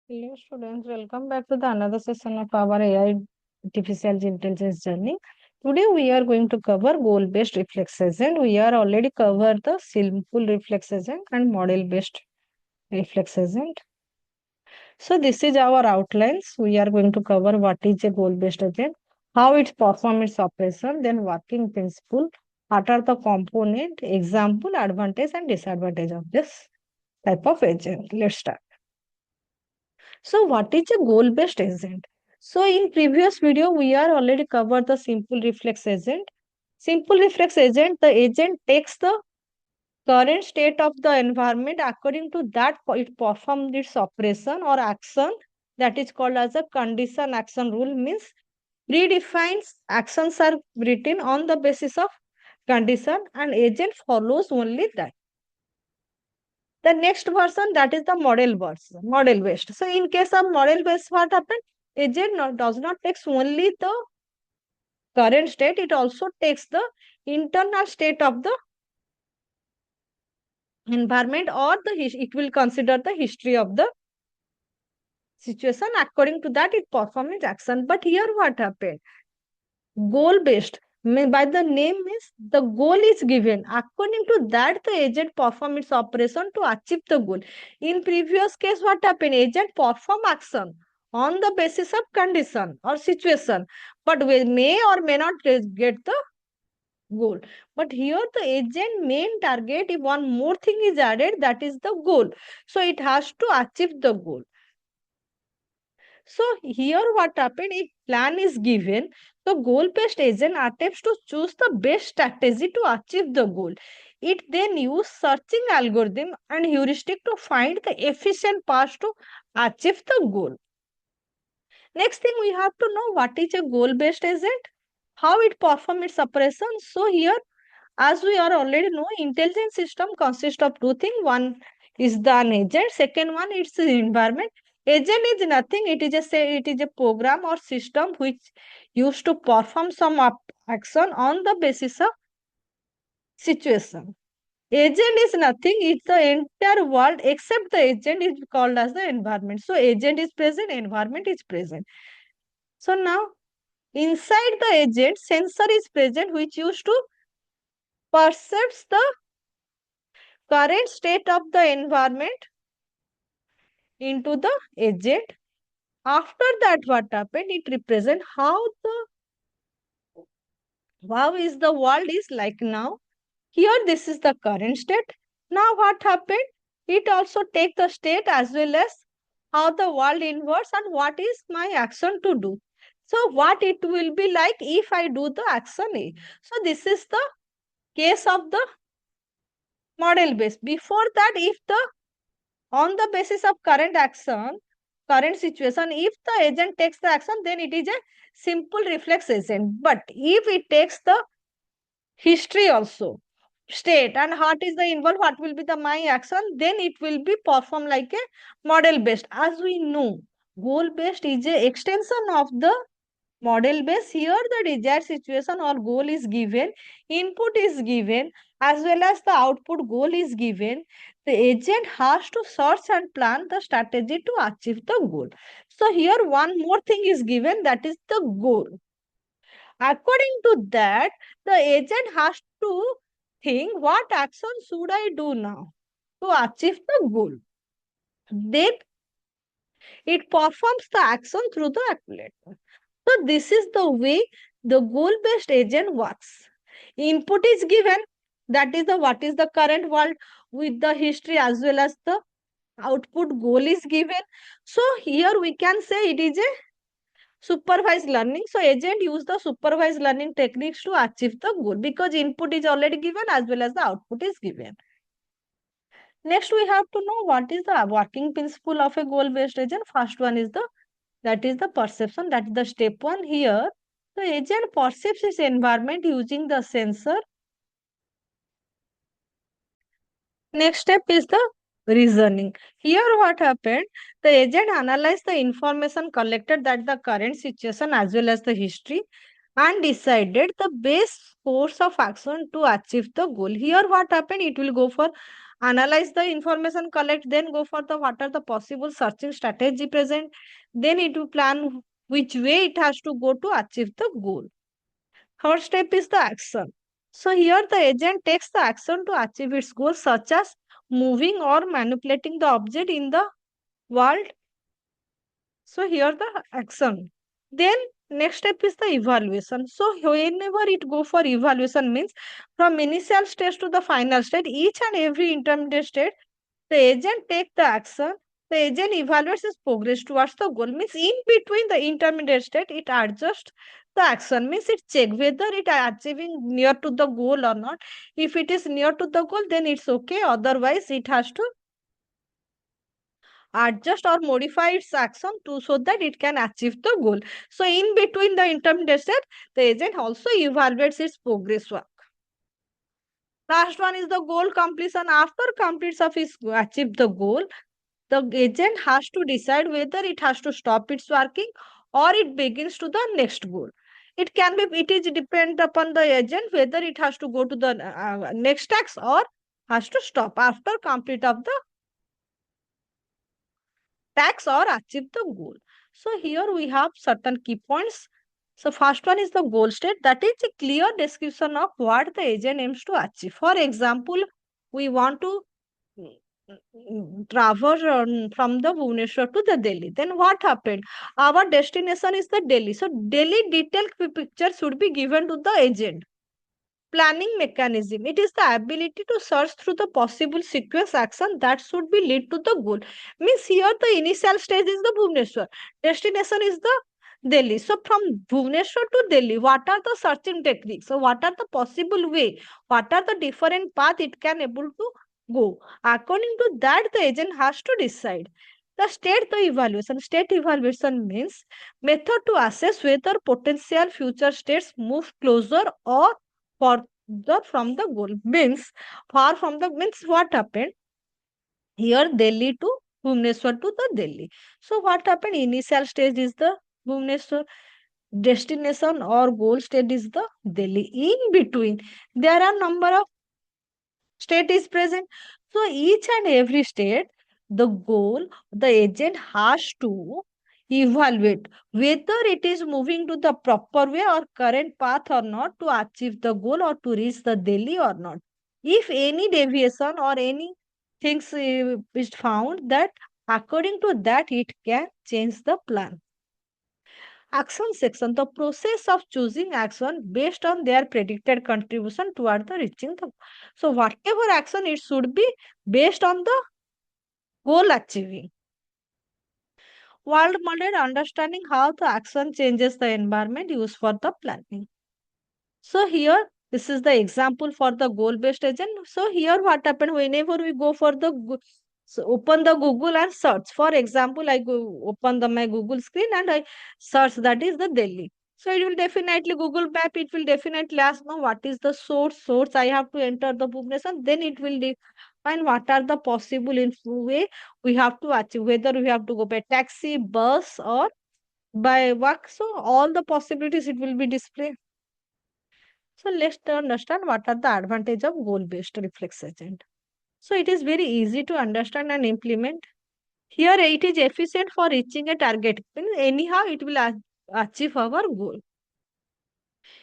Hello students, welcome back to the another session of our AI artificial intelligence journey. Today we are going to cover goal-based reflex agent. We are already covered the simple reflex agent and model-based reflex agent. So this is our outlines. We are going to cover what is a goal-based agent, how it performs its operation, then working principle, what are the component, example, advantage and disadvantage of this type of agent. Let's start. So what is a goal-based agent? So in previous video, we are already covered the simple reflex agent. Simple reflex agent, the agent takes the current state of the environment. According to that, it performs its operation or action that is called as a condition action rule, means predefined actions are written on the basis of condition and agent follows only that. The next version, that is the model version, model based. So in case of model based, what happened? Agent does not takes only the current state, it also takes the internal state of the environment, or it will consider the history of the situation. According to that, it performs action. But here what happened? Goal based, by the name means the goal is given. According to that, the agent perform its operation to achieve the goal. In previous case, what happened? Agent perform action on the basis of condition or situation, but we may or may not get the goal. But here the agent main target, if one more thing is added, that is the goal. So it has to achieve the goal. So here what happened, if plan is given, the goal-based agent attempts to choose the best strategy to achieve the goal. It then use searching algorithm and heuristic to find the efficient path to achieve the goal. Next thing, we have to know what is a goal-based agent, how it performs its operation. So here, as we are already know, intelligent system consists of two things. One is the agent, second one is the environment. Agent is nothing, it is a program or system which used to perform some action on the basis of situation. Agent is nothing, it's the entire world except the agent is called as the environment. So agent is present, environment is present. So now inside the agent, sensor is present which used to perceives the current state of the environment into the agent. After that, what happened? It represents how is the world is like now. Here, this is the current state. Now, what happened? It also take the state as well as how the world inverts and what is my action to do. So, what it will be like if I do the action A. So, this is the case of the model base. Before that, if the on the basis of current action, current situation, if the agent takes the action, then it is a simple reflex agent. But if it takes the history also, state, and what is the involved, what will be the my action, then it will be performed like a model based. As we know, goal based is a extension of the model base. Here the desired situation or goal is given, input is given, as well as the output goal is given. The agent has to search and plan the strategy to achieve the goal. So here one more thing is given, that is the goal. According to that, the agent has to think what action should I do now to achieve the goal. Then it performs the action through the calculator. So this is the way the goal-based agent works. Input is given, that is the what is the current world with the history as well as the output goal is given. So here we can say it is a supervised learning. So agent use the supervised learning techniques to achieve the goal because input is already given as well as the output is given. Next, we have to know what is the working principle of a goal-based agent. First one is that is the perception. That is the step one. Here, the agent perceives its environment using the sensor. Next step is the reasoning. Here what happened? The agent analyzed the information collected, that the current situation as well as the history, and decided the best course of action to achieve the goal. Here what happened? It will go for analyze the information, collect, then go for the what are the possible searching strategy present, then it will plan which way it has to go to achieve the goal. Third step is the action. So here the agent takes the action to achieve its goal, such as moving or manipulating the object in the world. So here the action. Then next step is the evaluation. So whenever it go for evaluation means from initial stage to the final state, each and every intermediate state, the agent take the action. The agent evaluates its progress towards the goal. Means in between the intermediate state, it adjusts the action. Means it check whether it achieving near to the goal or not. If it is near to the goal, then it's okay. Otherwise, it has to adjust or modify its action to so that it can achieve the goal. So in between the intermediate step, the agent also evaluates its progress work. Last one is the goal completion. After completes of its achieve the goal, the agent has to decide whether it has to stop its working or it begins to the next goal. It can be, it is depend upon the agent whether it has to go to the next task or has to stop after complete of the task or achieve the goal. So here we have certain key points. So first one is the goal state, that is a clear description of what the agent aims to achieve. For example, we want to travel from the Bhubaneswar to the Delhi. Then what happened? Our destination is the Delhi. So Delhi detailed picture should be given to the agent. Planning mechanism. It is the ability to search through the possible sequence action that should be lead to the goal. Means here the initial stage is the Bhubaneswar. Destination is the Delhi. So from Bhubaneswar to Delhi, what are the searching techniques? So what are the possible way? What are the different path it can able to go? According to that, the agent has to decide. The state the evaluation. State evaluation means method to assess whether potential future states move closer or further from the goal. Means far from the means what happened here Delhi to Bhubaneswar to the Delhi. So what happened? Initial stage is the Bhubaneswar, destination or goal state is the Delhi. In between, there are number of state is present. So each and every state, the goal, the agent has to evaluate whether it is moving to the proper way or current path or not to achieve the goal or to reach the Delhi or not. If any deviation or any things is found, that according to that it can change the plan. Action section, the process of choosing action based on their predicted contribution toward the reaching the. So whatever action it should be based on the goal achieving. World model, understanding how the action changes the environment used for the planning. So here, this is the example for the goal-based agent. So here what happened whenever we go for the, so open the Google and search. For example, I go open the my Google screen and I search that is the Delhi. So it will definitely Google map, it will definitely ask now what is the source I have to enter the Bhubaneswar, then it will define what are the possible in way we have to achieve, whether we have to go by taxi, bus or by walk. So all the possibilities it will be displayed. So let's understand what are the advantage of goal-based reflex agent. So it is very easy to understand and implement. Here it is efficient for reaching a target. Anyhow, it will achieve our goal.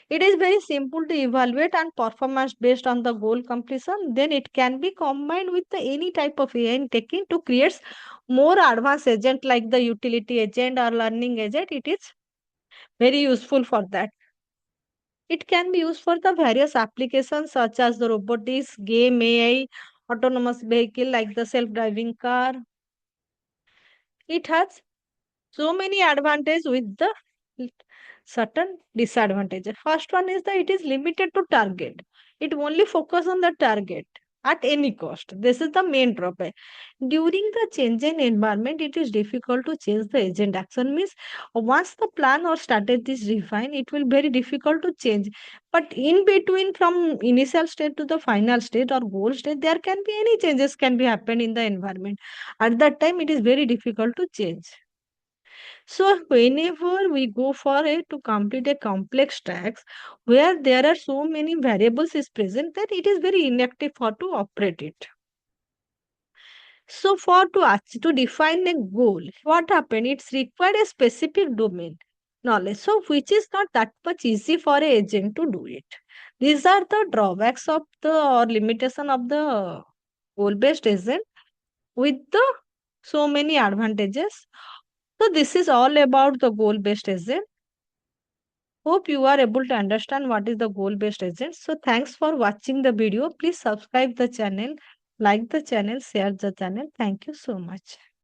It is very simple to evaluate and performance based on the goal completion. Then it can be combined with any type of AI technique to create more advanced agent like the utility agent or learning agent. It is very useful for that. It can be used for the various applications such as the robotics, game, AI, autonomous vehicle like the self-driving car. It has so many advantages with the certain disadvantages. First one is that it is limited to target. It only focus on the target at any cost. This is the main drawback. During the changing environment, it is difficult to change the agent action. Means once the plan or strategy is refined, it will very difficult to change. But in between from initial state to the final state or goal state, there can be any changes can be happen in the environment. At that time, it is very difficult to change. So whenever we go for it to complete a complex task where there are so many variables is present, that it is very inactive for to operate it. So for to define a goal, what happened? It's required a specific domain knowledge. So which is not that much easy for a agent to do it. These are the drawbacks of the or limitation of the goal-based agent with the so many advantages. So this is all about the goal-based agent. Hope you are able to understand what is the goal-based agent. So thanks for watching the video. Please subscribe the channel, like the channel, share the channel. Thank you so much.